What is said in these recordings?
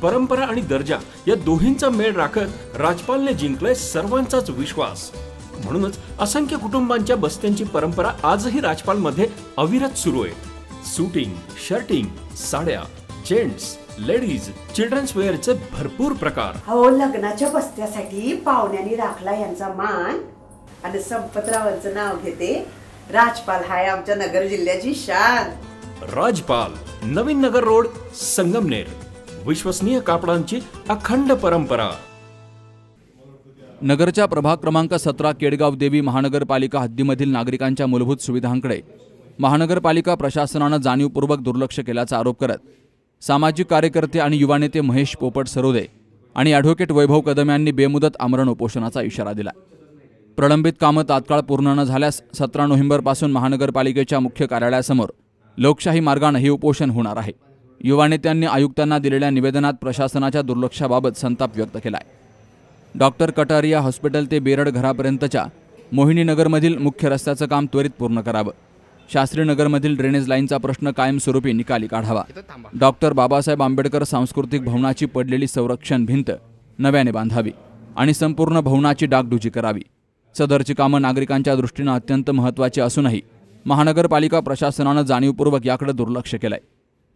परंपरा आणि दर्जा या दोहींचा मेळ राखत राजपालने जिंकलाय सर्वांचाच विश्वास। म्हणूनच असंख्य कुटुंबांच्या बस्त्यांची परंपरा आजही राजपालमध्ये अविरत सुरू आहे। सूटिंग, शर्टिंग, साड्या, जेंट्स, लेडीज, चिल्ड्रन्स वेअरचे भरपूर प्रकार। हो, लग्नाच्या बस्त्यासाठी पाहुण्यांनी राखला यांचा मान आणि संपतरावांचं नाव घेते। राजपाल हाय आमच्या नगर जिल्ह्याची शान। राजपाल, नवीन नगर रोड, संगमनेर। विश्वसनीय कापडांची अखंड परंपरा। नगरच्या प्रभाग क्रमांक 17 केडगाव देवी महानगरपालिका हद्दीमधील नागरिकांच्या मूलभूत सुविधांकडे महानगरपालिका प्रशासनानं जाणीवपूर्वक दुर्लक्ष केल्याचा आरोप करत सामाजिक कार्यकर्ते आणि युवा नेते महेश पोपट सरोदे आणि ॲडव्होकेट वैभव कदम यांनी बेमुदत आमरण उपोषणाचा इशारा दिला। प्रलंबित कामं तात्काळ पूर्ण न झाल्यास 17 नोव्हेंबरपासून महानगरपालिकेच्या मुख्य कार्यालयासमोर लोकशाही मार्गाने हे उपोषण होणार आहे। युवा नेत्यांनी आयुक्तांना दिलेल्या निवेदनात प्रशासनाच्या दुर्लक्षाबाबत संताप व्यक्त केलाय। डॉक्टर कटारिया हॉस्पिटल ते बेरड घरापर्यंतच्या मोहिनीनगरमधील मुख्य रस्त्याचं काम त्वरित पूर्ण करावं। शास्त्रीनगरमधील ड्रेनेज लाईनचा प्रश्न कायमस्वरूपी निकाली काढावा। डॉक्टर बाबासाहेब आंबेडकर सांस्कृतिक भवनाची पडलेली संरक्षण भिंत नव्याने बांधावी आणि संपूर्ण भवनाची डागडुजी करावी। सदरची कामं नागरिकांच्या दृष्टीने अत्यंत महत्त्वाची असूनही महानगरपालिका प्रशासनानं जाणीवपूर्वक याकडे दुर्लक्ष केलंय।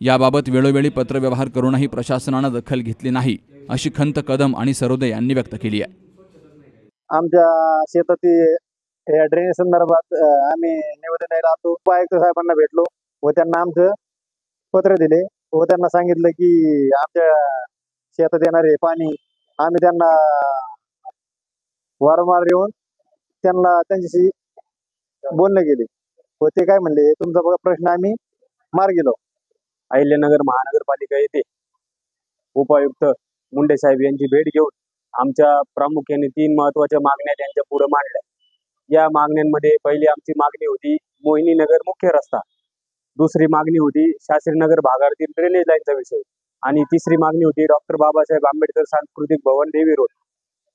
याबाबत वेळोवेळी पत्रव्यवहार करूनही प्रशासनानं दखल घेतली नाही अशी खंत कदम आणि सरोदे यांनी व्यक्त केली आहे। आमच्या शेतातील या ड्रेनेज संदर्भात आम्ही निवेदन द्यायला आलो। आयुक्त साहेबांना भेटलो व त्यांना आमचं पत्र दिले व त्यांना सांगितलं की आमच्या शेतात येणारे पाणी आम्ही त्यांना वारंवार येऊन त्यांच्याशी बोलणं केले व ते काय म्हणले, तुमचा प्रश्न आम्ही मार्गी लावू। अहिल्यानगर महानगरपालिका येथे उपायुक्त मुंडे साहेब यांची भेट घेऊन आमच्या प्रामुख्याने 3 महत्त्वाच्या मागण्या त्यांच्या पुढे मांडल्या। या मागण्यांमध्ये पहिली आमची मागणी होती मोहिनीनगर मुख्य रस्ता, दुसरी मागणी होती शास्त्रीनगर भागातील ड्रेनेज लाईनचा विषय आणि तिसरी मागणी होती डॉक्टर बाबासाहेब आंबेडकर सांस्कृतिक भवन देवी रोड।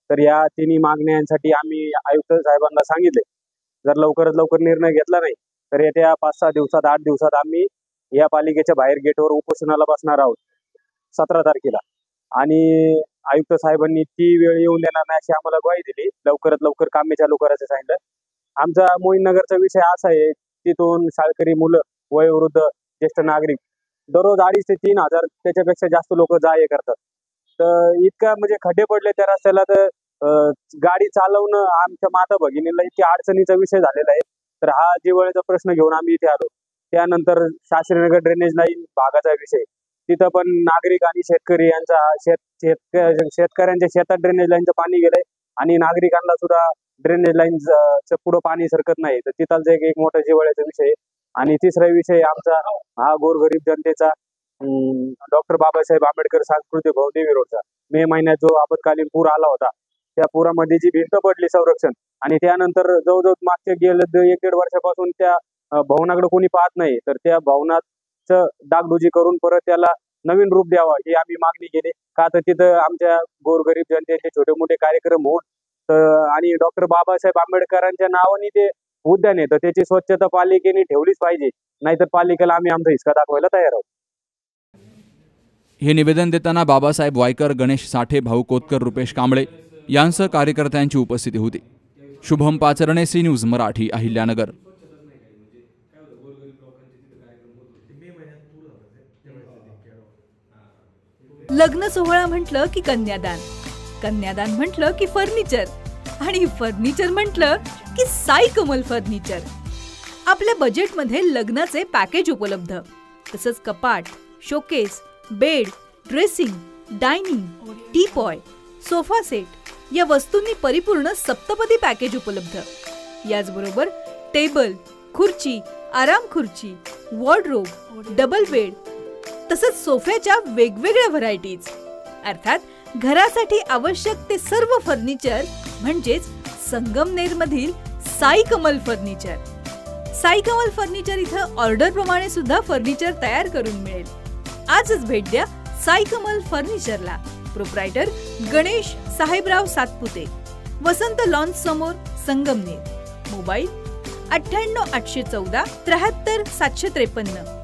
तर या तिन्ही मागण्यांसाठी आम्ही आयुक्त साहेबांना सांगितले, जर लवकरात लवकर निर्णय घेतला नाही तर येत्या 5-6 दिवसात 8 दिवसात आम्ही या पालिकेच्या बाहेर गेटवर उपोषणाला बसणार आहोत 17 तारखेला। आणि आयुक्त साहेबांनी ती वेळ येऊन देणार नाही अशी आम्हाला ग्वाही दिली। लवकरात लवकर कामे चालू करायचं सांगितलं। आमचा मोहिनीनगरचा विषय असा आहे, तिथून शाळकरी मुलं, वयोवृद्ध, ज्येष्ठ नागरिक दररोज 2,500 ते 3,000 त्याच्यापेक्षा जास्त लोक जा ये करतात। तर इतका म्हणजे खड्डे पडले त्या रस्त्याला, तर गाडी चालवणं आमच्या माता भगिनीला इतकी अडचणीचा विषय झालेला आहे। तर हा जिव्हाळ्याचा प्रश्न घेऊन आम्ही इथे आलो। त्यानंतर शास्त्रीनगर ड्रेनेज लाईन भागाचा विषय, तिथं पण नागरिक आणि शेतकरी यांचा शेतकऱ्यांच्या शेतात ड्रेनेज लाईनचं पाणी गेलंय आणि नागरिकांना सुद्धा ड्रेनेज लाईनचं पुढं पाणी सरकत नाही। तर तिथलचा एक मोठा जिव्हाळ्याचा विषय। आणि तिसरा विषय आमचा हा गोरगरीब जनतेचा डॉक्टर बाबासाहेब आंबेडकर सांस्कृतिक भवन देवी रोडचा मे महिन्यात जो आपत्कालीन पूर आला होता, त्या पुरामध्ये जी भिंत पडली संरक्षण, आणि त्यानंतर जवळजवळ मागच्या गेल्या 1-1.5 वर्षापासून त्या भवनाकडे कोणी पाहत नाही। तर त्या भवनाचं डागडुजी करून परत त्याला नवीन रूप द्यावा ही आम्ही मागणी केली। का तर तिथं आमच्या गोरगरीब जनतेचे छोटे मोठे कार्यक्रम होत आणि डॉक्टर बाबासाहेब आंबेडकरांच्या नावाने ते उद्यान आहे, तर त्याची स्वच्छता पालिकेने ठेवलीच पाहिजे, नाहीतर पालिकेला आम्ही आमचा हिसका दाखवायला तयार आहोत। हे निवेदन देताना बाबासाहेब वायकर, गणेश साठे, भाऊ कोतकर, रुपेश कांबळे यांसह कार्यकर्त्यांची उपस्थिती होती। Shubham Pacharne, C news Marathi, Ahilyanagar. लग्न सोहळा म्हटलं की कन्यादान, कन्यादान म्हटलं की फर्निचर आणि फर्निचर म्हटलं की साई कमल फर्निचर। आपल्या बजेटमध्ये लग्नाचे पॅकेज उपलब्ध, तसंच कपाट, showcase, bed, dressing, dining, teapoy, sofa set या वस्तूंनी परिपूर्ण सप्तपदी पॅकेज उपलब्ध। याचबरोबर टेबल, खुर्ची, आराम खुर्ची, वॉर्डरोब, डबल बेड तसंच सोफ्याच्या वेगवेगळ्या व्हरायटीज, अर्थात घरासाठी आवश्यक ते सर्व फर्निचर म्हणजेच संगमनेरमधील साई कमल फर्निचर। साई कमल फर्निचर इथं ऑर्डर प्रमाणे सुद्धा फर्निचर तयार करून मिळेल। आजच भेट द्या साई कमल फर्निचरला। प्रोप्रायटर गणेश साहेबराव सातपुते, वसंत लॉन्स समोर, संगमनेर। मोबाईल 98 814 73 753।